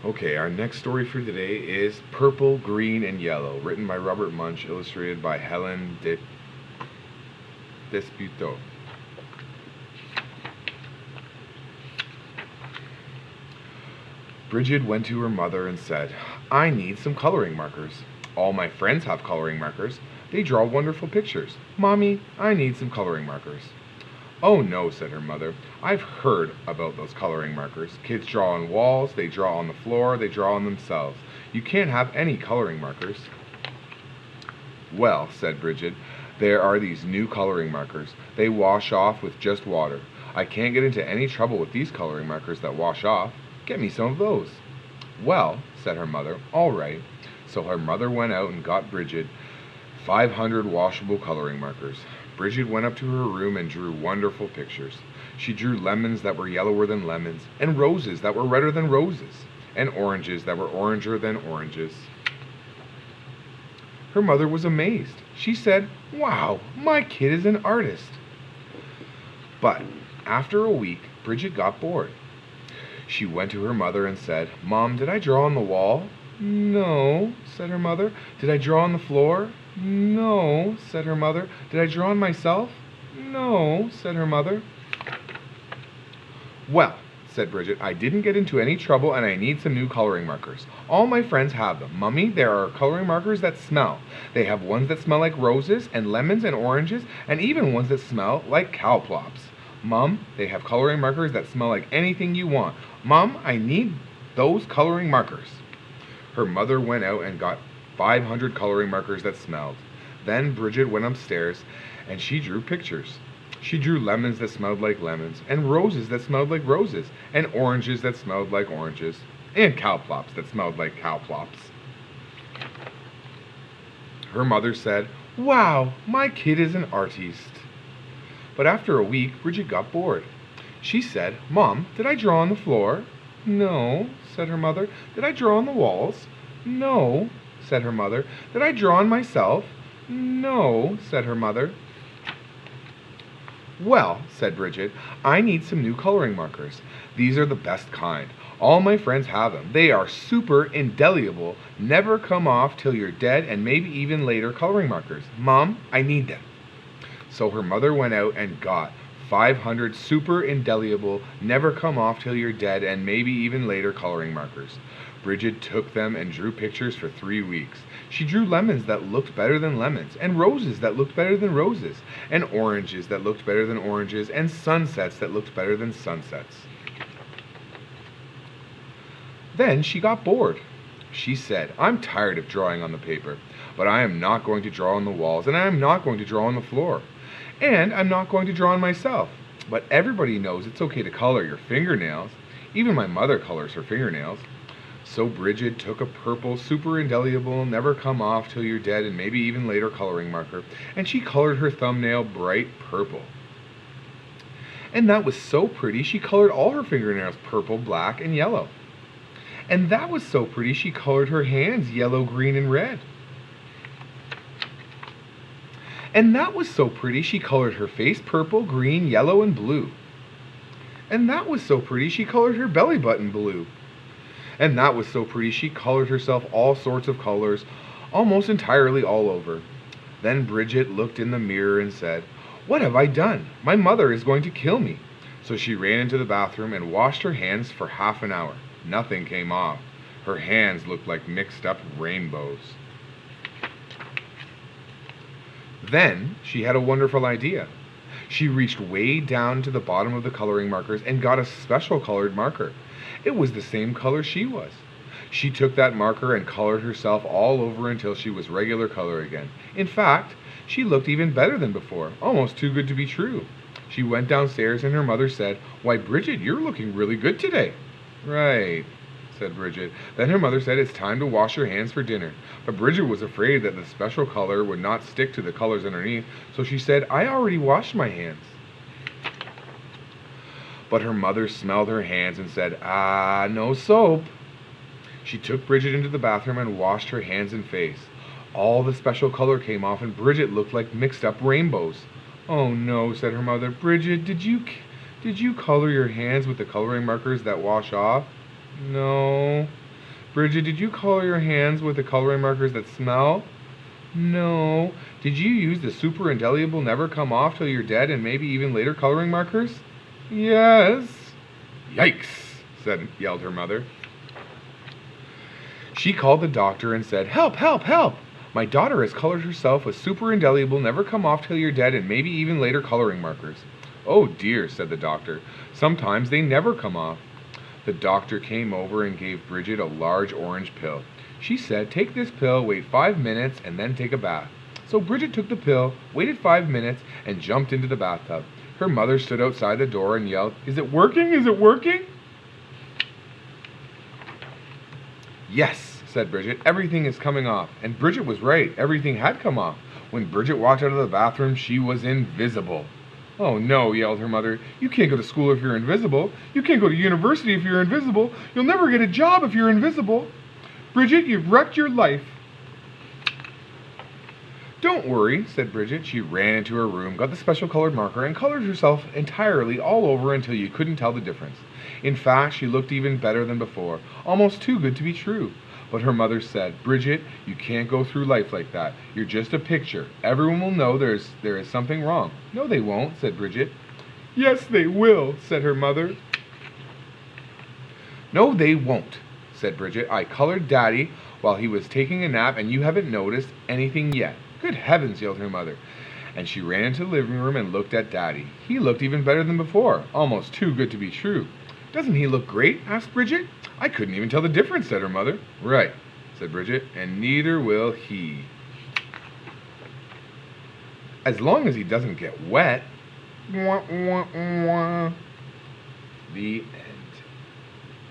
Okay, our next story for today is Purple, Green, and Yellow, written by Robert Munsch, illustrated by Helen Desputo. Bridget went to her mother and said, "I need some coloring markers. All my friends have coloring markers. They draw wonderful pictures. Mommy, I need some coloring markers." "Oh no," said her mother. "I've heard about those coloring markers. Kids draw on walls, they draw on the floor, they draw on themselves. You can't have any coloring markers." "Well," said Bridget, "there are these new coloring markers. They wash off with just water. I can't get into any trouble with these coloring markers that wash off. Get me some of those." "Well," said her mother, "all right." So her mother went out and got Bridget 500 washable coloring markers. Bridget went up to her room and drew wonderful pictures. She drew lemons that were yellower than lemons, and roses that were redder than roses, and oranges that were oranger than oranges. Her mother was amazed. She said, "Wow, my kid is an artist." But after a week, Bridget got bored. She went to her mother and said, "Mom, did I draw on the wall?" "No," said her mother. "Did I draw on the floor?" "No," said her mother. "Did I draw on myself?" "No," said her mother. "Well," said Bridget, "I didn't get into any trouble and I need some new coloring markers. All my friends have them. Mummy, there are coloring markers that smell. They have ones that smell like roses and lemons and oranges and even ones that smell like cow plops. Mum, they have coloring markers that smell like anything you want. Mum, I need those coloring markers." Her mother went out and got 500 coloring markers that smelled. Then Bridget went upstairs and she drew pictures. She drew lemons that smelled like lemons, and roses that smelled like roses, and oranges that smelled like oranges, and cow plops that smelled like cow plops. Her mother said, "Wow, my kid is an artiste." But after a week, Bridget got bored. She said, "Mom, did I draw on the floor?" "No," said her mother. "Did I draw on the walls?" "No," said her mother. "Did I draw on myself?" "No," said her mother. "Well," said Bridget, "I need some new coloring markers. These are the best kind. All my friends have them. They are super indelible, never come off till you're dead, and maybe even later coloring markers. Mom, I need them." So her mother went out and got 500 super indelible, never come off till you're dead, and maybe even later coloring markers. Bridget took them and drew pictures for 3 weeks. She drew lemons that looked better than lemons, and roses that looked better than roses, and oranges that looked better than oranges, and sunsets that looked better than sunsets. Then she got bored. She said, "I'm tired of drawing on the paper, but I am not going to draw on the walls, and I am not going to draw on the floor. And I'm not going to draw on myself. But everybody knows it's okay to color your fingernails. Even my mother colors her fingernails." So Bridget took a purple, super indelible, never come off till you're dead, and maybe even later coloring marker, and she colored her thumbnail bright purple. And that was so pretty, she colored all her fingernails purple, black, and yellow. And that was so pretty, she colored her hands yellow, green, and red. And that was so pretty, she colored her face purple, green, yellow, and blue. And that was so pretty, she colored her belly button blue. And that was so pretty, she colored herself all sorts of colors, almost entirely all over. Then Bridget looked in the mirror and said, "What have I done? My mother is going to kill me." So she ran into the bathroom and washed her hands for half an hour. Nothing came off. Her hands looked like mixed up rainbows. Then she had a wonderful idea. She reached way down to the bottom of the coloring markers and got a special colored marker. It was the same color she was. She took that marker and colored herself all over until she was regular color again. In fact, she looked even better than before, almost too good to be true. She went downstairs and her mother said, "Why, Bridget, you're looking really good today." "Right," said Bridget. Then her mother said, "It's time to wash your hands for dinner." But Bridget was afraid that the special color would not stick to the colors underneath, so she said, "I already washed my hands." But her mother smelled her hands and said, "Ah, no soap." She took Bridget into the bathroom and washed her hands and face. All the special color came off and Bridget looked like mixed up rainbows. "Oh no," said her mother. "Bridget, did you color your hands with the coloring markers that wash off?" "No." Bridget, did you color your hands with the coloring markers that smell? No. Did you use the super indelible never come off till you're dead and maybe even later coloring markers? Yes. Yikes, yelled her mother. She called the doctor and said, "Help, help, help! My daughter has colored herself with super indelible never come off till you're dead and maybe even later coloring markers." "Oh dear," said the doctor. "Sometimes they never come off." The doctor came over and gave Bridget a large orange pill. She said, "Take this pill, wait 5 minutes, and then take a bath." So Bridget took the pill, waited 5 minutes, and jumped into the bathtub. Her mother stood outside the door and yelled, "Is it working? Is it working?" "Yes," said Bridget, "everything is coming off." And Bridget was right. Everything had come off. When Bridget walked out of the bathroom, she was invisible. "Oh no," yelled her mother. "You can't go to school if you're invisible. You can't go to university if you're invisible. You'll never get a job if you're invisible. Bridget, you've wrecked your life." "Don't worry," said Bridget. She ran into her room, got the special colored marker, and colored herself entirely all over until you couldn't tell the difference. In fact, she looked even better than before, almost too good to be true. But her mother said, "Bridget, you can't go through life like that. You're just a picture. Everyone will know there is something wrong." "No, they won't," said Bridget. "Yes, they will," said her mother. "No, they won't," said Bridget. "I colored Daddy while he was taking a nap, and you haven't noticed anything yet." "Good heavens," yelled her mother. And she ran into the living room and looked at Daddy. He looked even better than before, almost too good to be true. "Doesn't he look great?" asked Bridget. "I couldn't even tell the difference," said her mother. "Right," said Bridget, "and neither will he. As long as he doesn't get wet." Mwah, mwah, mwah. The